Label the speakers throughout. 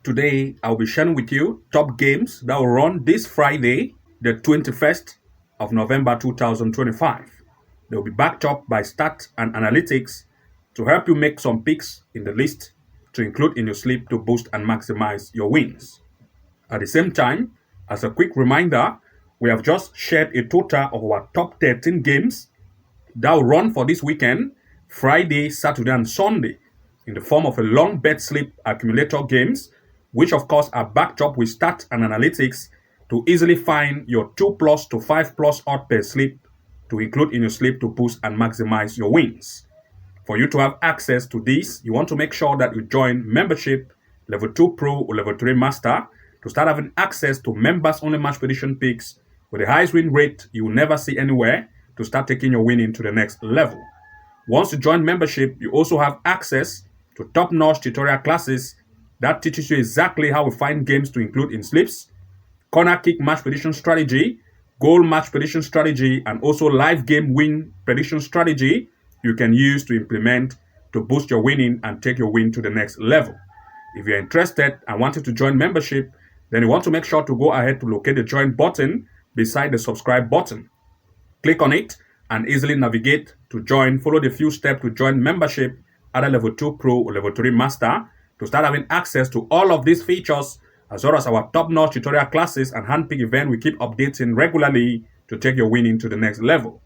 Speaker 1: Today, I'll be sharing with you top games that will run this Friday, the 21st of November 2025. They'll be backed up by stats and analytics to help you make some picks in the list to include in your slip to boost and maximize your wins. At the same time, as a quick reminder, we have just shared a total of our top 13 games that will run for this weekend, Friday, Saturday, and Sunday, in the form of a long bet slip accumulator games, which of course are backed up with stats and analytics to easily find your 2+ to 5+ odd per slip to include in your slip to boost and maximize your wins. For you to have access to this, you want to make sure that you join membership level 2 Pro or level 3 Master to start having access to members only match prediction picks with the highest win rate you will never see anywhere to start taking your winning to the next level. Once you join membership, you also have access to top-notch tutorial classes that teaches you exactly how we find games to include in slips, corner kick match prediction strategy, goal match prediction strategy, and also live game win prediction strategy you can use to implement to boost your winning and take your win to the next level. If you're interested and wanted to join membership, then you want to make sure to go ahead to locate the join button beside the subscribe button. Click on it and easily navigate to join. Follow the few steps to join membership at a level 2 Pro or level 3 Master to start having access to all of these features, as well as our top-notch tutorial classes and handpick event we keep updating regularly to take your winning to the next level.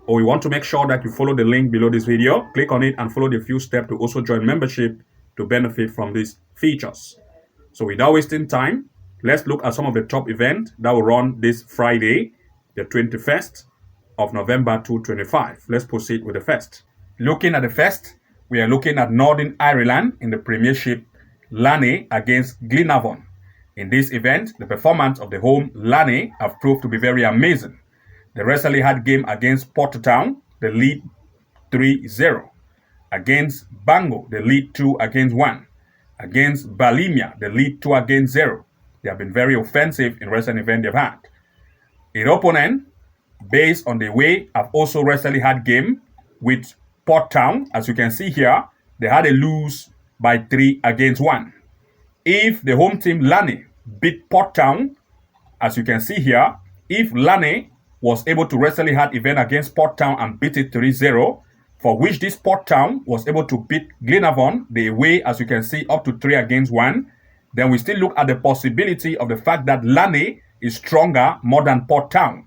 Speaker 1: Or you want to make sure that you follow the link below this video, click on it and follow the few steps to also join membership to benefit from these features. So without wasting time, let's look at some of the top events that will run this Friday, the 21st of November 2025. Let's proceed with the first. Looking at the first, we are looking at Northern Ireland in the Premiership, Larne against Glenavon. In this event, the performance of the home Larne have proved to be very amazing. They recently had game against Portadown, the lead 3-0. Against Bango, the lead 2-1. Against Balimia, the lead 2-0. They have been very offensive in recent events they've had. In opponent, based on the way, have also recently had game with Portadown. As you can see here, they had a lose by 3-1. If the home team Larne beat Portadown, as you can see here, if Larne was able to recently had event against Portadown and beat it 3-0, for which this Portadown was able to beat Glenavon the away, as you can see, up to 3-1, then we still look at the possibility of the fact that Larne is stronger more than Portadown.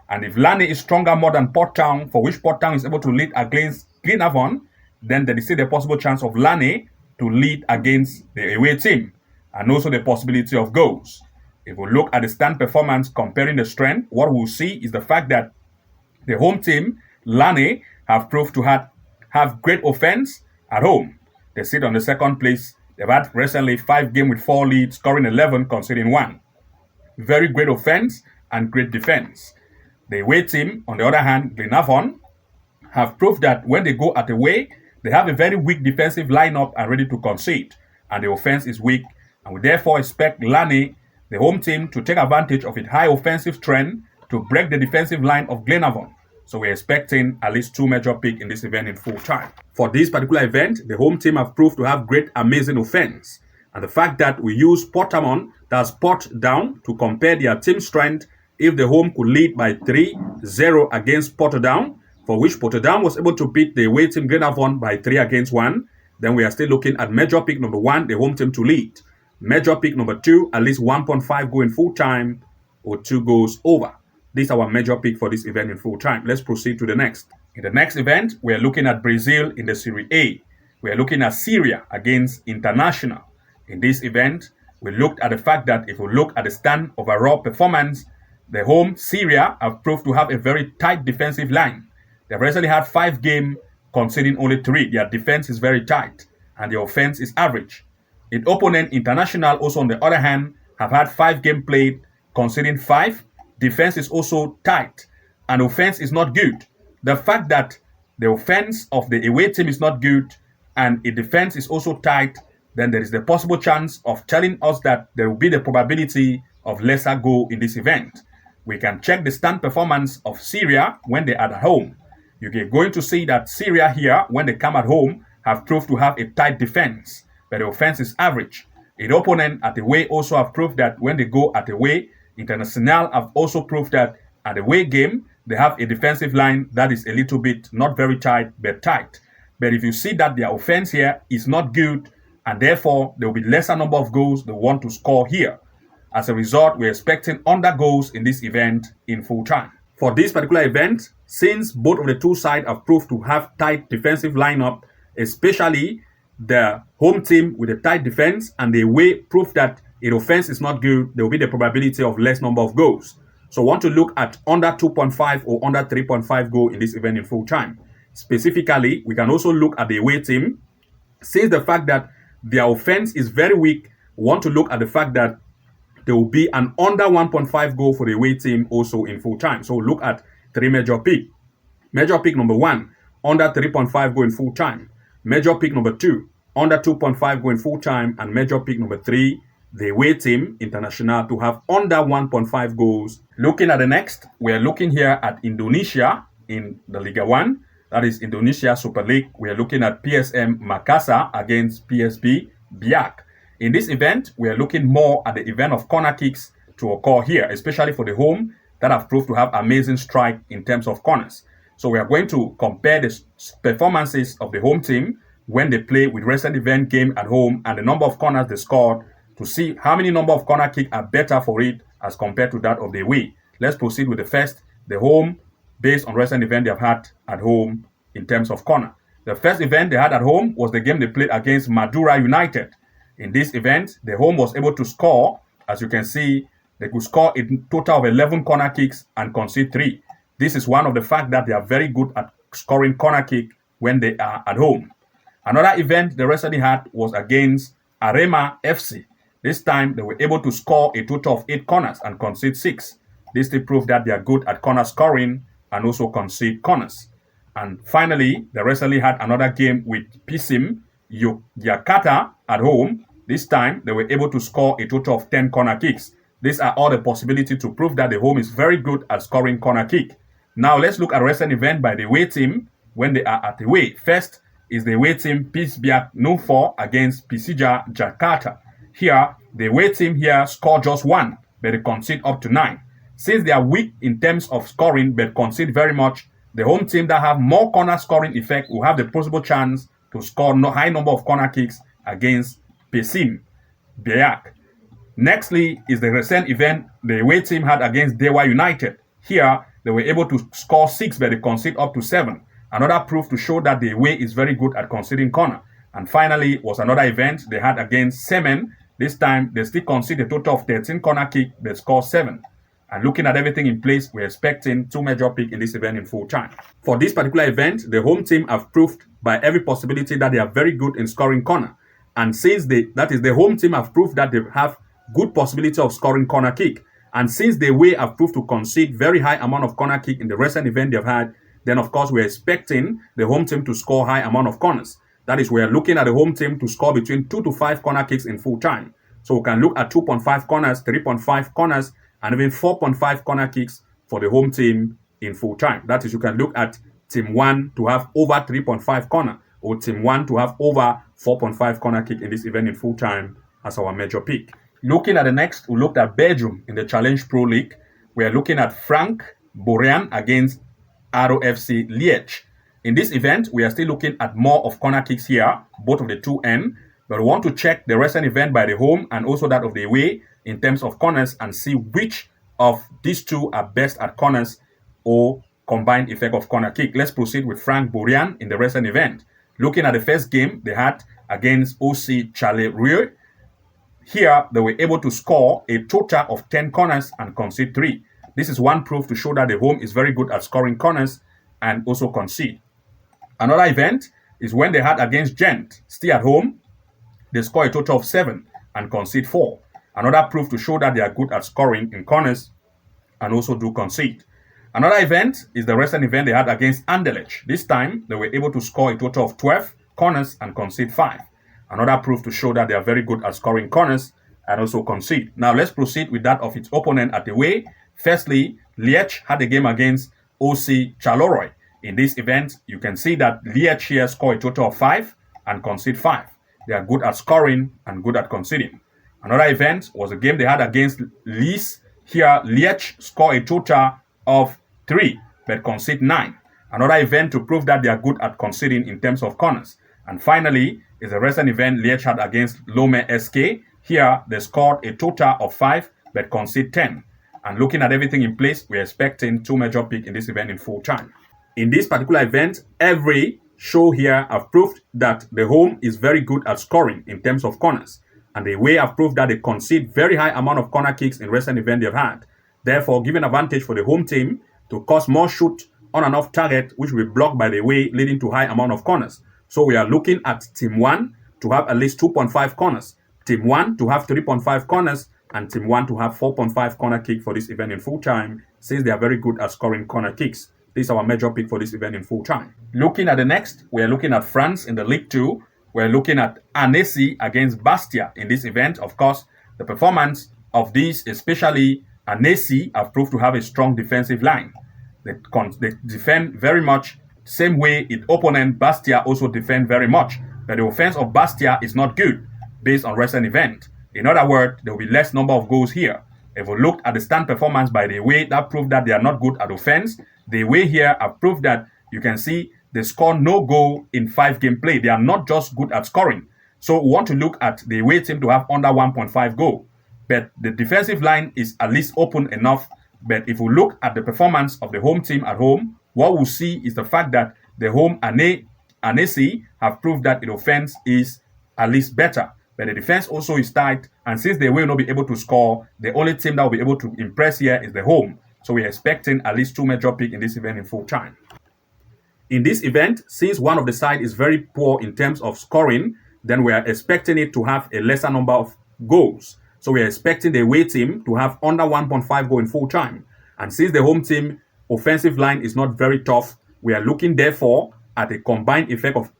Speaker 1: And if Larne is stronger more than Portadown, for which Portadown is able to lead against Glenavon, then there is still the possible chance of Larne to lead against the away team, and also the possibility of goals. If we look at the stand performance comparing the strength, what we'll see is the fact that the home team, Larne, have proved to have great offense at home. They sit on the second place. They've had recently 5 games with 4 leads, scoring 11, conceding 1. Very great offense and great defense. The away team, on the other hand, Glenavon, have proved that when they go at away, they have a very weak defensive lineup and ready to concede, and the offense is weak, and we therefore expect Larne, the home team, to take advantage of its high offensive trend to break the defensive line of Glenavon. So we're expecting at least 2 major picks in this event in full time. For this particular event, the home team have proved to have great, amazing offense, and the fact that we use Portadown, that's Portadown, to compare their team strength. If the home could lead by 3-0 against Portadown, for which Portadown was able to beat the away team Glenavon by 3-1, then we are still looking at major pick number 1, the home team to lead. Major pick number 2, at least 1.5 goal in full time or 2 goals over. This is our major pick for this event in full time. Let's proceed to the next. In the next event, we are looking at Brazil in the Serie A. We are looking at Ceara against Internacional. In this event, we looked at the fact that if we look at the stand overall performance, the home Ceara have proved to have a very tight defensive line. They've recently had 5 games, conceding only 3. Their defense is very tight, and the offense is average. In opponent, Internacional, also on the other hand, have had 5 games played, conceding 5. Defense is also tight, and offense is not good. The fact that the offense of the away team is not good, and the defense is also tight, then there is the possible chance of telling us that there will be the probability of lesser goal in this event. We can check the stand performance of Ceara when they are at home. You're going to see that Ceara here, when they come at home, have proved to have a tight defense, but the offense is average. Its opponent at away also have proved that when they go at away, Internacional have also proved that at the away game, they have a defensive line that is a little bit not very tight, but tight. But if you see that their offense here is not good, and therefore there will be lesser number of goals they want to score here. As a result, we're expecting under goals in this event in full time. For this particular event, since both of the two sides have proved to have tight defensive lineup, especially the home team with a tight defense and the away proof that its offense is not good, there will be the probability of less number of goals. So want to look at under 2.5 or under 3.5 goal in this event in full time. Specifically, we can also look at the away team. Since the fact that their offense is very weak, we want to look at the fact that there will be an under 1.5 goal for the away team also in full time. So look at three major pick. Major pick number 1, under 3.5 goal in full time. Major pick number 2, under 2.5 goal in full time. And major pick number 3, the away team, Internacional, to have under 1.5 goals. Looking at the next, we are looking here at Indonesia in the Liga 1. That is Indonesia Super League. We are looking at PSM Makassar against PSB Biak. In this event, we are looking more at the event of corner kicks to occur here, especially for the home that have proved to have amazing strike in terms of corners. So we are going to compare the performances of the home team when they play with recent event game at home and the number of corners they scored to see how many number of corner kicks are better for it as compared to that of the away. Let's proceed with the first, the home, based on recent event they have had at home in terms of corner. The first event they had at home was the game they played against Madura United. In this event, the home was able to score, as you can see, they could score a total of 11 corner kicks and concede 3. This is one of the fact that they are very good at scoring corner kick when they are at home. Another event they recently had was against Pau FC. This time, they were able to score a total of 8 corners and concede 6. This still proves that they are good at corner scoring and also concede corners. And finally, they recently had another game with PSM Yogyakarta at home. This time, they were able to score a total of 10 corner kicks. These are all the possibility to prove that the home is very good at scoring corner kick. Now, let's look at recent event by the away team when they are at the away. First is the away team Biak known for against Persija Jakarta. Here, the away team here scored just 1, but they concede up to 9. Since they are weak in terms of scoring but concede very much, the home team that have more corner scoring effect will have the possible chance to score no high number of corner kicks against PSM Biak. Nextly is the recent event the away team had against Dewa United. Here, they were able to score 6 but they concede up to 7. Another proof to show that the away is very good at conceding corner. And finally was another event they had against Semen. This time, they still concede a total of 13 corner kick but score 7. And looking at everything in place, we're expecting 2 major picks in this event in full time. For this particular event, the home team have proved by every possibility that they are very good in scoring corner. And since the home team have proved that they have good possibility of scoring corner kick. And since the away have proved to concede very high amount of corner kick in the recent event they've had, then of course we're expecting the home team to score high amount of corners. That is, we're looking at the home team to score between 2 to 5 corner kicks in full time. So we can look at 2.5 corners, 3.5 corners, and even 4.5 corner kicks for the home team in full time. That is, you can look at team 1 to have over 3.5 corner or team 1 to have over 4.5 corner kick in this event in full time as our major pick. Looking at the next, we looked at Belgium in the Challenge Pro League. We are looking at Borains against Pau FC Liege. In this event, we are still looking at more of corner kicks here, both of the two ends. But we want to check the recent event by the home and also that of the away in terms of corners and see which of these two are best at corners or combined effect of corner kick. Let's proceed with Borains in the recent event. Looking at the first game they had against OC Charleroi. Here, they were able to score a total of 10 corners and concede 3. This is one proof to show that the home is very good at scoring corners and also concede. Another event is when they had against Gent, still at home. They score a total of 7 and concede 4. Another proof to show that they are good at scoring in corners and also do concede. Another event is the recent event they had against Anderlecht. This time, they were able to score a total of 12 corners and concede 5. Another proof to show that they are very good at scoring corners and also concede. Now, let's proceed with that of its opponent at the away. Firstly, Liege had a game against OC Charleroi. In this event, you can see that Liege here scored a total of 5 and concede 5. They are good at scoring and good at conceding. Another event was a game they had against Liege. Here, Liege scored a total of 3, but concede 9. Another event to prove that they are good at conceding in terms of corners. And finally, is a recent event Liege had against Larne SK. Here, they scored a total of 5, but concede 10. And looking at everything in place, we're expecting 2 major picks in this event in full time. In this particular event, every show here have proved that the home is very good at scoring in terms of corners. And the away have proved that they concede very high amount of corner kicks in recent events they've had. Therefore, giving advantage for the home team to cause more shoot on and off target, which will be blocked by the away, leading to high amount of corners. So we are looking at Team 1 to have at least 2.5 corners, Team 1 to have 3.5 corners, and Team 1 to have 4.5 corner kick for this event in full time, since they are very good at scoring corner kicks. This is our major pick for this event in full time. Looking at the next, we are looking at France in the Ligue 2. We're looking at Annecy against Bastia in this event. Of course, the performance of these, especially Annecy, have proved to have a strong defensive line. They defend very much same way its opponent Bastia also defend very much. But the offense of Bastia is not good based on recent event. In other words, there will be less number of goals here. If we looked at the stand performance by the away, that proved that they are not good at offense. The away here have proved that you can see they score no goal in 5 game play. They are not just good at scoring. So we want to look at the away team to have under 1.5 goal. But the defensive line is at least open enough. But if we look at the performance of the home team at home, what we'll see is the fact that the home Annecy have proved that the offense is at least better. But the defense also is tight. And since they will not be able to score, the only team that will be able to impress here is the home. So we're expecting at least 2 major picks in this event in full time. In this event, since one of the side is very poor in terms of scoring, then we are expecting it to have a lesser number of goals. So we are expecting the away team to have under 1.5 goal in full time. And since the home team offensive line is not very tough, we are looking therefore at a combined effect of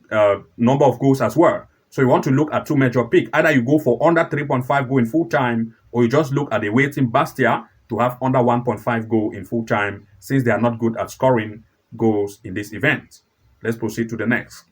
Speaker 1: number of goals as well. So you want to look at 2 major picks. Either you go for under 3.5 goal in full time, or you just look at the away team Bastia to have under 1.5 goal in full time, since they are not good at scoring goals in this event. Let's proceed to the next.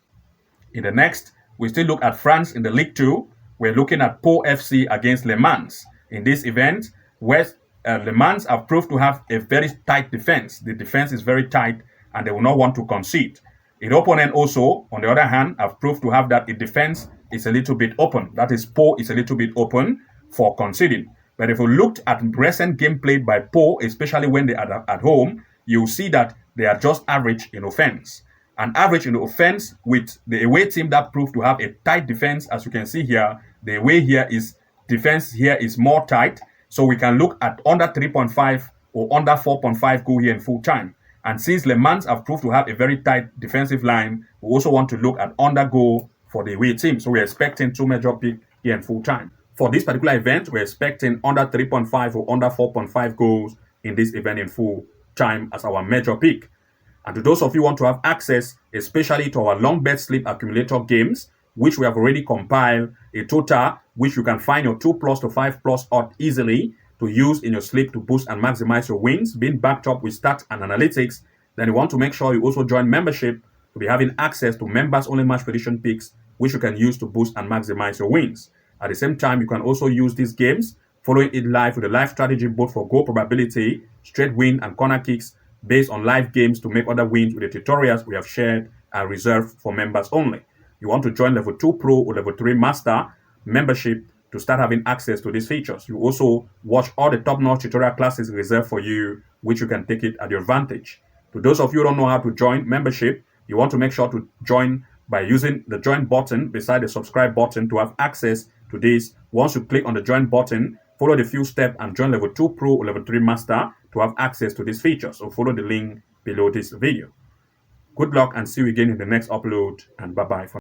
Speaker 1: In the next, we still look at France in the Ligue 2. We're looking at Pau FC against Le Mans. In this event, West Le Mans have proved to have a very tight defense. The defense is very tight and they will not want to concede. Its opponent also, on the other hand, have proved to have that its defense is a little bit open. That is, Pau is a little bit open for conceding. But if we looked at recent game played by Pau, especially when they are at home, you'll see that they are just average in offense. And average in the offense with the away team that proved to have a tight defense, as you can see here, the away here is defense here is more tight. So we can look at under 3.5 or under 4.5 goal here in full time. And since Le Mans have proved to have a very tight defensive line, we also want to look at under goal for the away team. So we're expecting 2 major picks here in full time. For this particular event, we're expecting under 3.5 or under 4.5 goals in this event in full time as our major pick. And to those of you who want to have access, especially to our long bet slip accumulator games, which we have already compiled a total, which you can find your 2+ to 5+ odd easily to use in your slip to boost and maximize your wins, being backed up with stats and analytics, then you want to make sure you also join membership to be having access to members only match prediction picks, which you can use to boost and maximize your wins. At the same time, you can also use these games, following it live with a live strategy both for goal probability, straight win, and corner kicks based on live games to make other wins with the tutorials we have shared and reserved for members only. You want to join level 2 Pro or level 3 Master membership to start having access to these features. You also watch all the top-notch tutorial classes reserved for you, which you can take it at your advantage. To those of you who don't know how to join membership, you want to make sure to join by using the join button beside the subscribe button to have access to this. Once you click on the join button, follow the few steps and join level 2 Pro or level 3 Master to have access to these features. So follow the link below this video. Good luck and see you again in the next upload, and bye-bye for